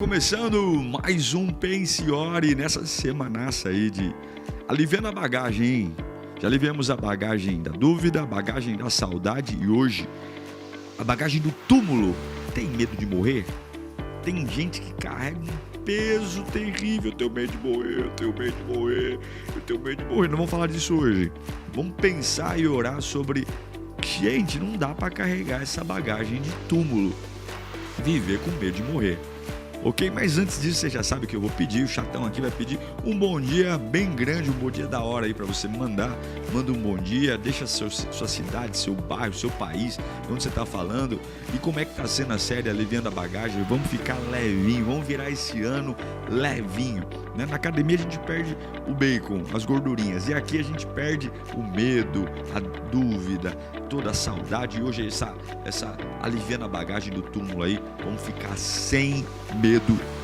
Começando mais um Pense e Ore nessa semanaça aí de aliviando a bagagem, hein? Já aliviamos a bagagem da dúvida, a bagagem da saudade e hoje a bagagem do túmulo. Tem medo de morrer? Tem gente que carrega um peso terrível. Eu tenho medo de morrer, eu tenho medo de morrer, eu tenho medo de morrer. Não vamos falar disso hoje. Vamos pensar e orar sobre... Gente, não dá para carregar essa bagagem de túmulo. Viver com medo de morrer. Ok? Mas antes disso, você já sabe que eu vou pedir, o chatão aqui vai pedir um bom dia bem grande, um bom dia da hora aí para você mandar. Manda um bom dia, deixa sua cidade, seu bairro, seu país, onde você está falando e como é que está sendo a série Aliviando a Bagagem. Vamos ficar levinho, vamos virar esse ano levinho. Né? Na academia a gente perde o bacon, as gordurinhas, e aqui a gente perde o medo, a dúvida, toda a saudade. E hoje essa aliviando a bagagem do túmulo aí, vamos ficar sem medo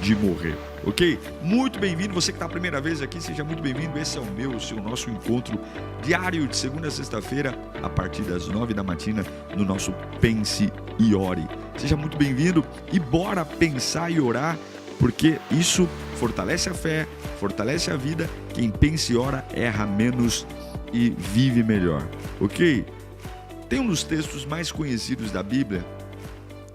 de morrer, ok? Muito bem-vindo, você que está a primeira vez aqui, seja muito bem-vindo. Esse é o nosso encontro diário de segunda a sexta-feira, a partir das 9 da matina, no nosso Pense e Ore. Seja muito bem-vindo e bora pensar e orar, porque isso fortalece a fé, fortalece a vida. Quem pensa e ora erra menos e vive melhor, ok? Tem um dos textos mais conhecidos da Bíblia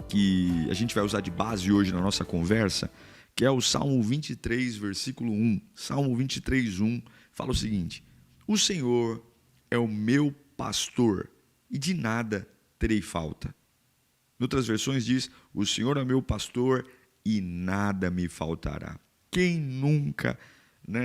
que a gente vai usar de base hoje na nossa conversa, que é o Salmo 23, versículo 1. Salmo 23, 1 fala o seguinte: o Senhor é o meu pastor e de nada terei falta. Em outras versões diz: o Senhor é meu pastor e nada me faltará. Quem nunca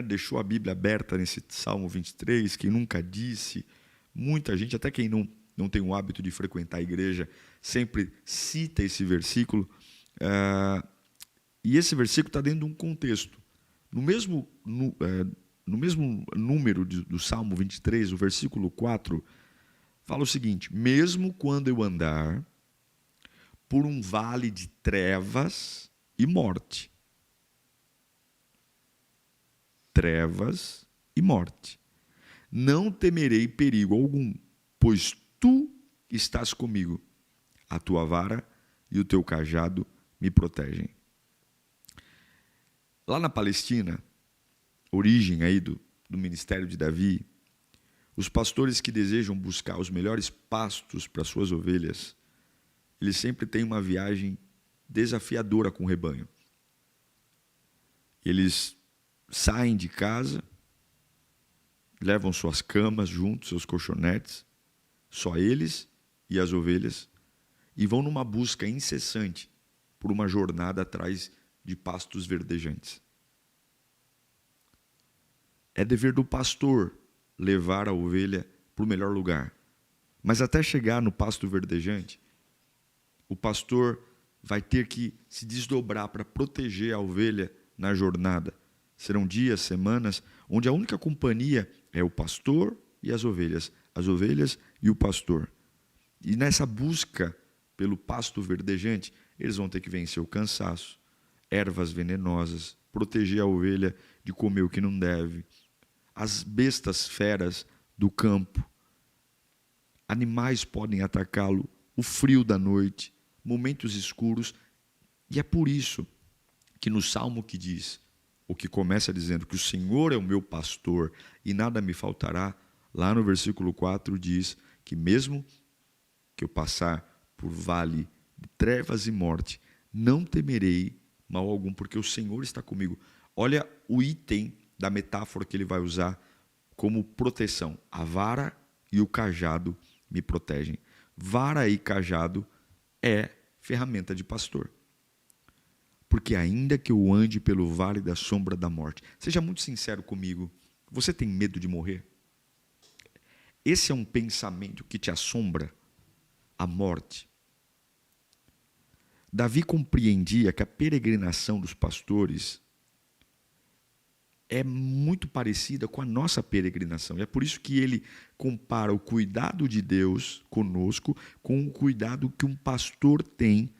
deixou a Bíblia aberta nesse Salmo 23, quem nunca disse, muita gente, até quem não tem o hábito de frequentar a igreja, sempre cita esse versículo. E esse versículo está dentro de um contexto. No mesmo número do Salmo 23, o versículo 4, fala o seguinte: mesmo quando eu andar por um vale de trevas e morte. Trevas e morte. Não temerei perigo algum, pois tu estás comigo. A tua vara e o teu cajado me protegem. Lá na Palestina, origem aí do ministério de Davi, os pastores que desejam buscar os melhores pastos para suas ovelhas, eles sempre têm uma viagem desafiadora com o rebanho. Eles saem de casa, levam suas camas juntos, seus colchonetes, só eles e as ovelhas, e vão numa busca incessante por uma jornada atrás de pastos verdejantes. É dever do pastor levar a ovelha para o melhor lugar. Mas até chegar no pasto verdejante, o pastor vai ter que se desdobrar para proteger a ovelha na jornada. Serão dias, semanas, onde a única companhia é o pastor e as ovelhas e o pastor. E nessa busca pelo pasto verdejante, eles vão ter que vencer o cansaço, ervas venenosas, proteger a ovelha de comer o que não deve, as bestas feras do campo. Animais podem atacá-lo, o frio da noite, momentos escuros. E é por isso que no Salmo que diz, o que começa dizendo que o Senhor é o meu pastor e nada me faltará, lá no versículo 4 diz que mesmo que eu passar por vale de trevas e morte, não temerei mal algum, porque o Senhor está comigo. Olha o item da metáfora que ele vai usar como proteção. A vara e o cajado me protegem. Vara e cajado é ferramenta de pastor. Porque ainda que eu ande pelo vale da sombra da morte, seja muito sincero comigo, você tem medo de morrer? Esse é um pensamento que te assombra? A morte. Davi compreendia que a peregrinação dos pastores é muito parecida com a nossa peregrinação. E é por isso que ele compara o cuidado de Deus conosco com o cuidado que um pastor tem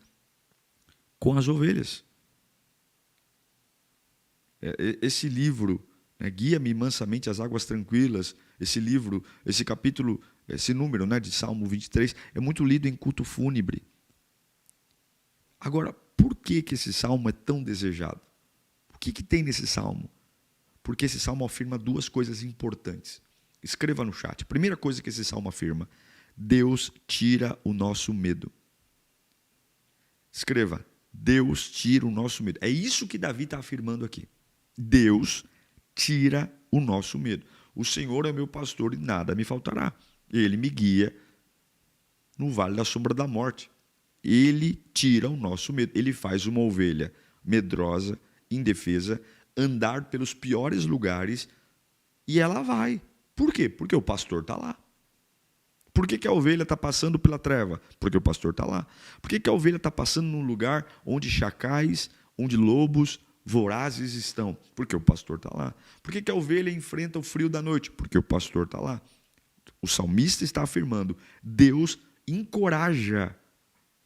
com as ovelhas. Esse livro, Guia-me mansamente às águas tranquilas, esse livro, esse capítulo, esse número de Salmo 23, é muito lido em culto fúnebre. Agora, por que esse salmo é tão desejado? O que tem nesse salmo? Porque esse salmo afirma duas coisas importantes. Escreva no chat. A primeira coisa que esse salmo afirma: Deus tira o nosso medo. Escreva: Deus tira o nosso medo. É isso que Davi está afirmando aqui. Deus tira o nosso medo. O Senhor é meu pastor e nada me faltará. Ele me guia no vale da sombra da morte. Ele tira o nosso medo. Ele faz uma ovelha medrosa, indefesa, andar pelos piores lugares e ela vai. Por quê? Porque o pastor está lá. Por que a ovelha está passando pela treva? Porque o pastor está lá. Por que a ovelha está passando num lugar onde chacais, onde lobos vorazes estão? Porque o pastor está lá. Por que a ovelha enfrenta o frio da noite? Porque o pastor está lá. O salmista está afirmando: Deus encoraja,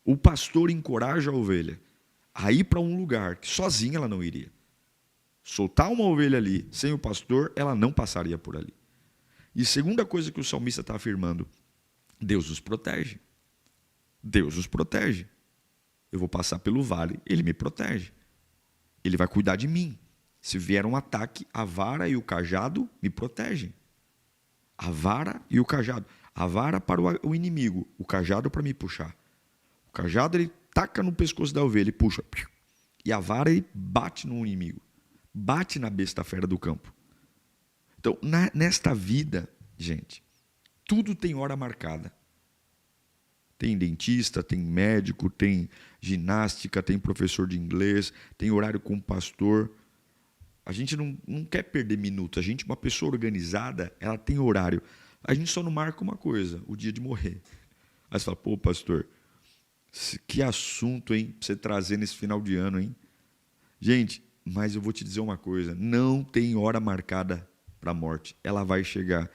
o pastor encoraja a ovelha a ir para um lugar que sozinha ela não iria. Soltar uma ovelha ali, sem o pastor, ela não passaria por ali. E segunda coisa que o salmista está afirmando: Deus os protege. Deus os protege. Eu vou passar pelo vale, Ele me protege. Ele vai cuidar de mim. Se vier um ataque, a vara e o cajado me protegem. A vara e o cajado. A vara para o inimigo, o cajado para me puxar. O cajado ele taca no pescoço da ovelha e puxa. E a vara ele bate no inimigo. Bate na besta fera do campo. Então, nesta vida, gente, tudo tem hora marcada. Tem dentista, tem médico, tem ginástica, tem professor de inglês, tem horário com pastor. A gente não quer perder minuto. A gente, uma pessoa organizada, ela tem horário. A gente só não marca uma coisa: o dia de morrer. Aí você fala: pô, pastor, que assunto, hein, pra você trazer nesse final de ano, hein? Gente, mas eu vou te dizer uma coisa: não tem hora marcada para a morte. Ela vai chegar.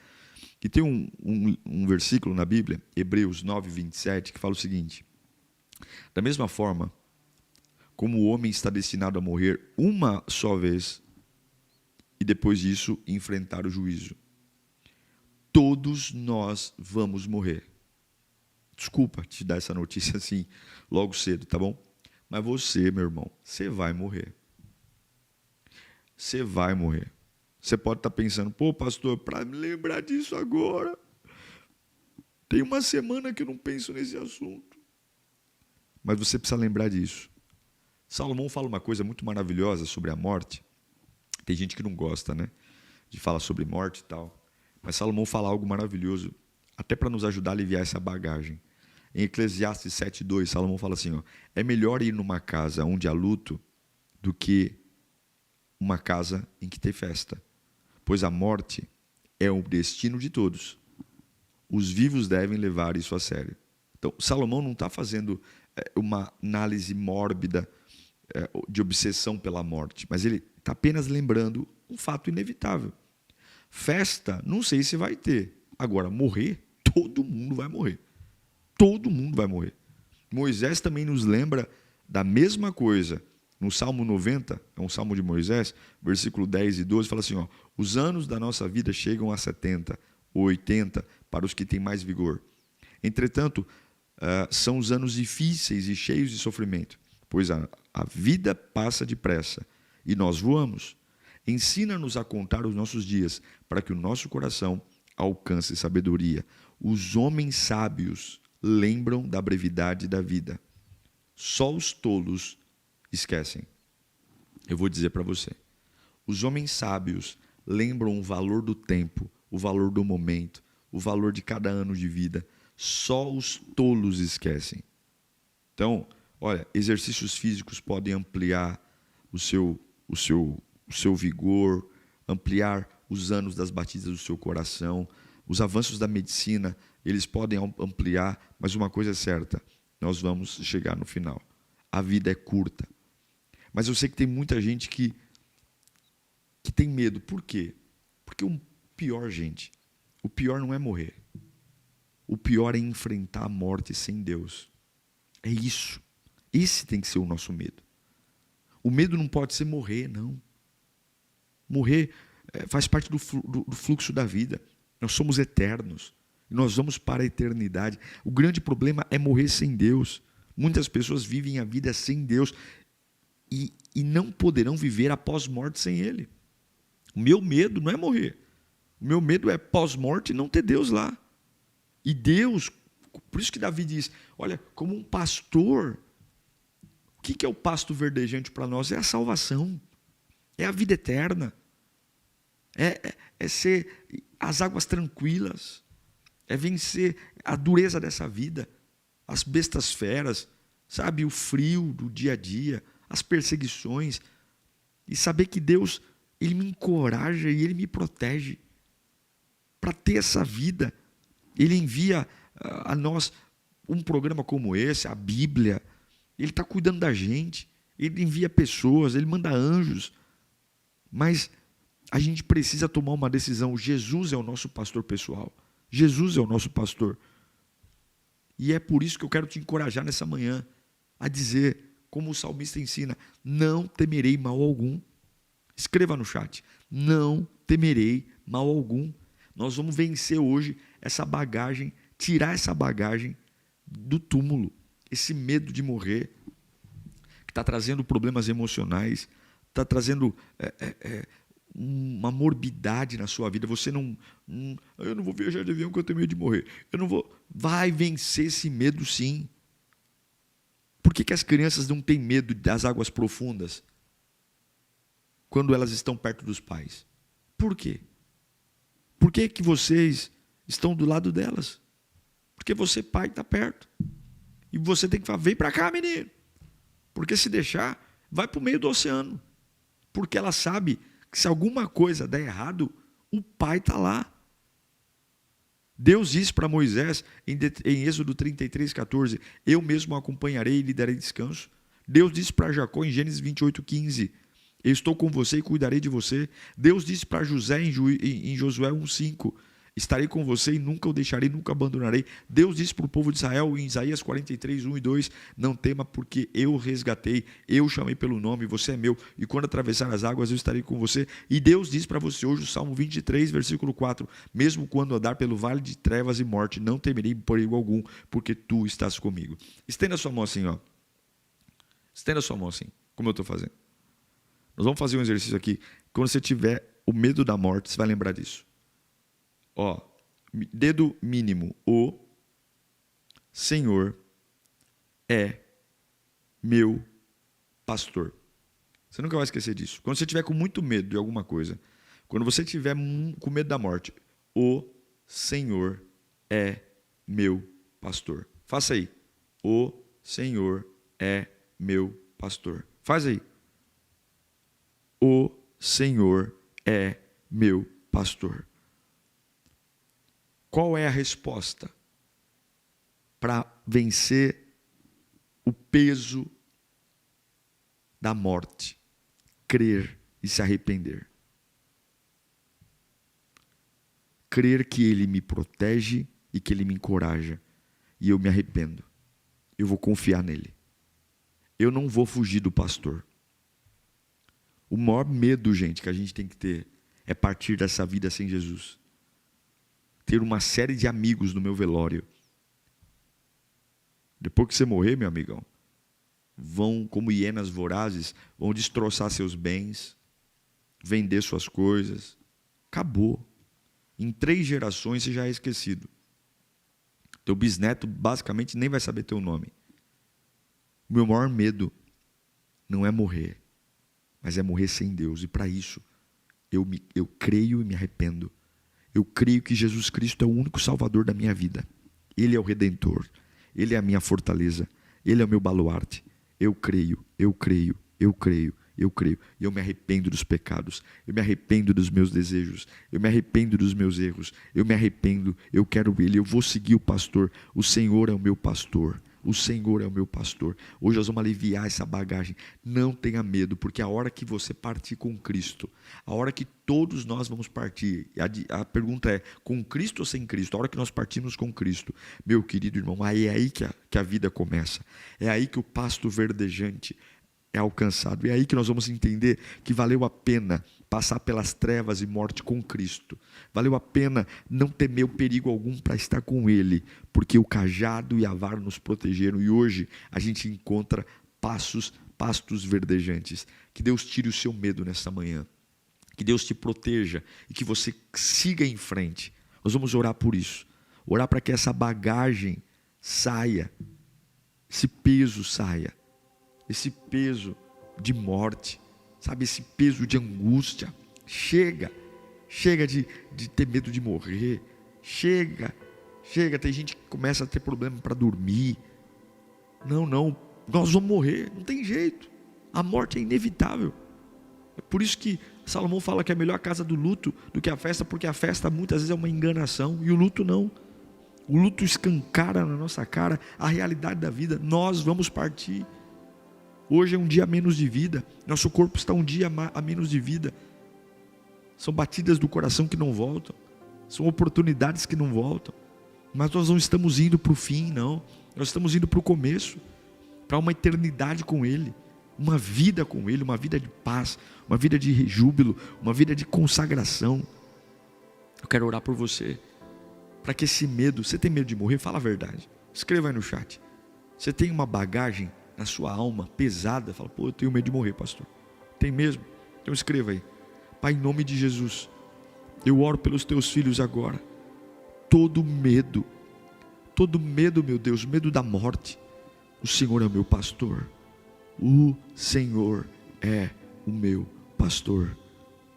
E tem um versículo na Bíblia, Hebreus 9, 27, que fala o seguinte: da mesma forma como o homem está destinado a morrer uma só vez e depois disso enfrentar o juízo, todos nós vamos morrer. Desculpa te dar essa notícia assim logo cedo, tá bom? Mas você, meu irmão, você vai morrer. Você vai morrer. Você pode estar pensando: pô, pastor, para me lembrar disso agora, tem uma semana que eu não penso nesse assunto. Mas você precisa lembrar disso. Salomão fala uma coisa muito maravilhosa sobre a morte. Tem gente que não gosta, né, de falar sobre morte e tal. Mas Salomão fala algo maravilhoso, até para nos ajudar a aliviar essa bagagem. Em Eclesiastes 7:2, Salomão fala assim: ó, é melhor ir numa casa onde há luto do que uma casa em que tem festa. Pois a morte é o destino de todos. Os vivos devem levar isso a sério. Então, Salomão não está fazendo uma análise mórbida de obsessão pela morte, mas ele está apenas lembrando um fato inevitável. Festa, não sei se vai ter. Agora, morrer, todo mundo vai morrer. Todo mundo vai morrer. Moisés também nos lembra da mesma coisa. No Salmo 90, é um salmo de Moisés, versículo 10 e 12, fala assim: ó, os anos da nossa vida chegam a 70 ou 80 para os que têm mais vigor. Entretanto, são os anos difíceis e cheios de sofrimento, pois a vida passa depressa e nós voamos. Ensina-nos a contar os nossos dias, para que o nosso coração alcance sabedoria. Os homens sábios lembram da brevidade da vida. Só os tolos esquecem. Eu vou dizer para você: os homens sábios lembram o valor do tempo, o valor do momento, o valor de cada ano de vida. Só os tolos esquecem. Então, olha, exercícios físicos podem ampliar o seu vigor, ampliar os anos das batidas do seu coração. Os avanços da medicina, eles podem ampliar, mas uma coisa é certa: nós vamos chegar no final. A vida é curta. Mas eu sei que tem muita gente que tem medo. Por quê? Porque o pior, gente, o pior não é morrer. O pior é enfrentar a morte sem Deus. É isso. Esse tem que ser o nosso medo. O medo não pode ser morrer, não. Morrer faz parte do fluxo da vida. Nós somos eternos. Nós vamos para a eternidade. O grande problema é morrer sem Deus. Muitas pessoas vivem a vida sem Deus. e não poderão viver após morte sem Ele. O meu medo não é morrer. O meu medo é pós-morte não ter Deus lá. E Deus, por isso que Davi diz, olha, como um pastor, o que é o pasto verdejante para nós? É a salvação, é a vida eterna, é ser as águas tranquilas, é vencer a dureza dessa vida, as bestas feras, sabe, o frio do dia a dia, as perseguições, e saber que Deus, Ele me encoraja e Ele me protege para ter essa vida. Ele envia a nós um programa como esse, a Bíblia. Ele está cuidando da gente. Ele envia pessoas, Ele manda anjos. Mas a gente precisa tomar uma decisão. Jesus é o nosso pastor pessoal. Jesus é o nosso pastor. E é por isso que eu quero te encorajar nessa manhã a dizer, como o salmista ensina, não temerei mal algum. Escreva no chat, não temerei mal algum. Nós vamos vencer hoje essa bagagem, tirar essa bagagem do túmulo, esse medo de morrer, que está trazendo problemas emocionais, está trazendo uma morbidade na sua vida. Você não, eu não vou viajar de avião porque eu tenho medo de morrer. Eu não vou. Vai vencer esse medo, sim. Por que as crianças não têm medo das águas profundas quando elas estão perto dos pais? Por quê? Por que que vocês estão do lado delas? Porque você, pai, está perto. E você tem que falar, vem para cá, menino. Porque se deixar, vai para o meio do oceano. Porque ela sabe que se alguma coisa der errado, o pai está lá. Deus disse para Moisés, em Êxodo 33:14, eu mesmo o acompanharei e lhe darei descanso. Deus disse para Jacó, em Gênesis 28:15, eu estou com você e cuidarei de você. Deus disse para José, em Josué 1:5, estarei com você e nunca o deixarei, nunca abandonarei. Deus disse para o povo de Israel, em Isaías 43:1 e 2, não tema porque eu o resgatei, eu o chamei pelo nome, você é meu, e quando atravessar as águas eu estarei com você. E Deus diz para você hoje, o Salmo 23, versículo 4, mesmo quando andar pelo vale de trevas e morte, não temerei perigo algum, porque tu estás comigo. Estenda a sua mão assim, ó. Estenda a sua mão assim, como eu estou fazendo. Nós vamos fazer um exercício aqui. Quando você tiver o medo da morte, você vai lembrar disso. Ó, dedo mínimo. O Senhor é meu pastor. Você nunca vai esquecer disso. Quando você tiver com muito medo de alguma coisa, quando você tiver com medo da morte, o Senhor é meu pastor. Faça aí. O Senhor é meu pastor. Faz aí. O Senhor é meu pastor. Qual é a resposta para vencer o peso da morte? Crer e se arrepender. Crer que Ele me protege e que Ele me encoraja. E eu me arrependo. Eu vou confiar nele. Eu não vou fugir do pastor. O maior medo, gente, que a gente tem que ter é partir dessa vida sem Jesus. Ter uma série de amigos no meu velório. Depois que você morrer, meu amigão, vão, como hienas vorazes, vão destroçar seus bens, vender suas coisas. Acabou. Em 3 gerações você já é esquecido. Teu bisneto basicamente nem vai saber teu nome. O meu maior medo não é morrer, mas é morrer sem Deus. E para isso, eu creio e me arrependo. Eu creio que Jesus Cristo é o único salvador da minha vida. Ele é o Redentor. Ele é a minha fortaleza. Ele é o meu baluarte. Eu creio, eu creio, eu creio, eu creio. E eu me arrependo dos pecados. Eu me arrependo dos meus desejos. Eu me arrependo dos meus erros. Eu me arrependo. Eu quero Ele. Eu vou seguir o pastor. O Senhor é o meu pastor. O Senhor é o meu pastor. Hoje nós vamos aliviar essa bagagem. Não tenha medo, porque a hora que você partir com Cristo, a hora que todos nós vamos partir, a pergunta é, com Cristo ou sem Cristo? A hora que nós partimos com Cristo, meu querido irmão, aí é aí que a vida começa. É aí que o pasto verdejante é alcançado. É aí que nós vamos entender que valeu a pena passar pelas trevas e morte com Cristo. Valeu a pena não temer o perigo algum para estar com Ele, porque o cajado e a vara nos protegeram. E hoje a gente encontra pastos pastos verdejantes. Que Deus tire o seu medo nesta manhã. Que Deus te proteja e que você siga em frente. Nós vamos orar por isso. Orar para que essa bagagem saia. Esse peso saia. Esse peso de morte. Sabe, esse peso de angústia. Chega de ter medo de morrer. Chega. Tem gente que começa a ter problema para dormir. Não, nós vamos morrer, não tem jeito. A morte é inevitável. É por isso que Salomão fala que é melhor a casa do luto do que a festa, porque a festa muitas vezes é uma enganação, e o luto não. O luto escancara na nossa cara a realidade da vida. Nós vamos partir. Hoje é um dia a menos de vida. Nosso corpo está um dia a menos de vida. São batidas do coração que não voltam. São oportunidades que não voltam. Mas nós não estamos indo para o fim, não. Nós estamos indo para o começo. Para uma eternidade com Ele. Uma vida com Ele, uma vida de paz, uma vida de júbilo, uma vida de consagração. Eu quero orar por você, para que esse medo, você tem medo de morrer? Fala a verdade, escreva aí no chat. Você tem uma bagagem na sua alma pesada? Fala, eu tenho medo de morrer, pastor. Tem mesmo? Então escreva aí. Pai, em nome de Jesus, eu oro pelos teus filhos agora. Todo medo, meu Deus, medo da morte, o Senhor é o meu pastor. O Senhor é o meu pastor.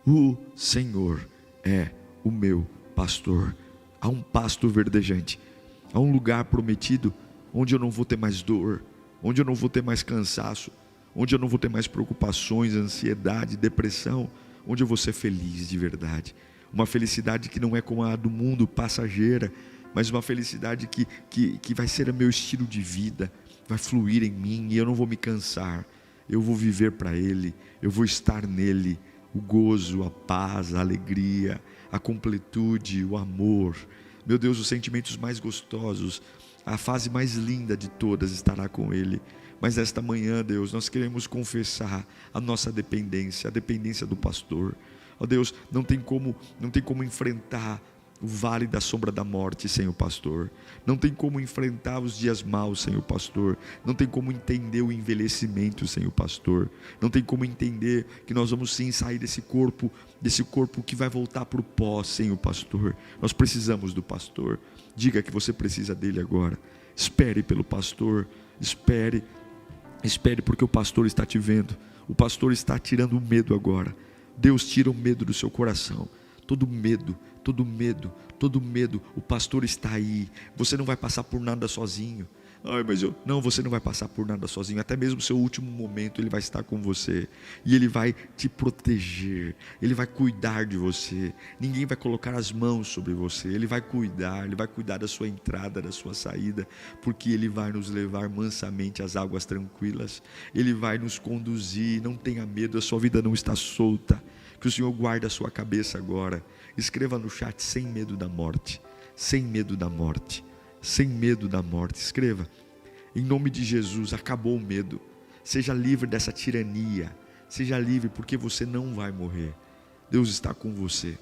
O Senhor é o meu pastor. Há um pasto verdejante. Há um lugar prometido onde eu não vou ter mais dor, onde eu não vou ter mais cansaço, onde eu não vou ter mais preocupações, ansiedade, depressão, onde eu vou ser feliz de verdade. Uma felicidade que não é como a do mundo, passageira, mas uma felicidade que vai ser o meu estilo de vida. Vai fluir em mim e eu não vou me cansar. Eu vou viver para Ele, eu vou estar nele. O gozo, a paz, a alegria, a completude, o amor. Meu Deus, os sentimentos mais gostosos, a fase mais linda de todas estará com Ele. Mas nesta manhã, Deus, nós queremos confessar a nossa dependência, a dependência do pastor. Ó Deus, não tem como enfrentar o vale da sombra da morte sem o pastor. Não tem como enfrentar os dias maus sem o pastor. Não tem como entender o envelhecimento sem o pastor. Não tem como entender que nós vamos sim sair desse corpo que vai voltar para o pó sem o pastor. Nós precisamos do pastor. Diga que você precisa dele agora. Espere pelo pastor. Espere porque o pastor está te vendo. O pastor está tirando o medo agora. Deus tira o medo do seu coração. Todo medo, o pastor está aí. Você não vai passar por nada sozinho. Não, você não vai passar por nada sozinho. Até mesmo o seu último momento Ele vai estar com você. E Ele vai te proteger. Ele vai cuidar de você. Ninguém vai colocar as mãos sobre você. Ele vai cuidar da sua entrada, da sua saída. Porque Ele vai nos levar mansamente às águas tranquilas. Ele vai nos conduzir. Não tenha medo, a sua vida não está solta. Que o Senhor guarde a sua cabeça agora. Escreva no chat, sem medo da morte. Sem medo da morte. Sem medo da morte. Escreva. Em nome de Jesus, acabou o medo. Seja livre dessa tirania. Seja livre porque você não vai morrer. Deus está com você.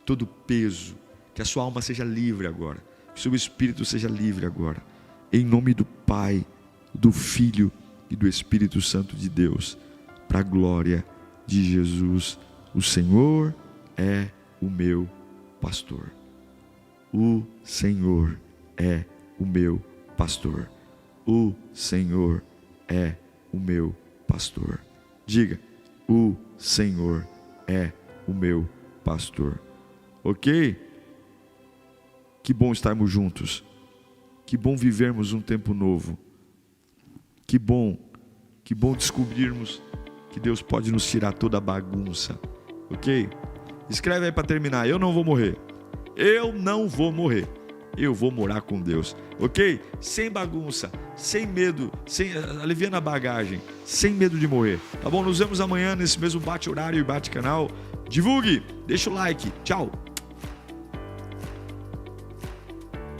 Todo peso. Que a sua alma seja livre agora. Que o seu espírito seja livre agora. Em nome do Pai, do Filho e do Espírito Santo de Deus. Para a glória de Jesus. O Senhor é o meu pastor. O Senhor é o meu pastor. O Senhor é o meu pastor. Diga, o Senhor é o meu pastor. Ok? Que bom estarmos juntos. Que bom vivermos um tempo novo. Que bom descobrirmos que Deus pode nos tirar toda a bagunça. Ok? Escreve aí para terminar. Eu não vou morrer. Eu não vou morrer. Eu vou morar com Deus. Ok? Sem bagunça, sem medo, aliviando a bagagem, sem medo de morrer. Tá bom? Nos vemos amanhã nesse mesmo bate-horário e bate-canal. Divulgue, deixa o like. Tchau.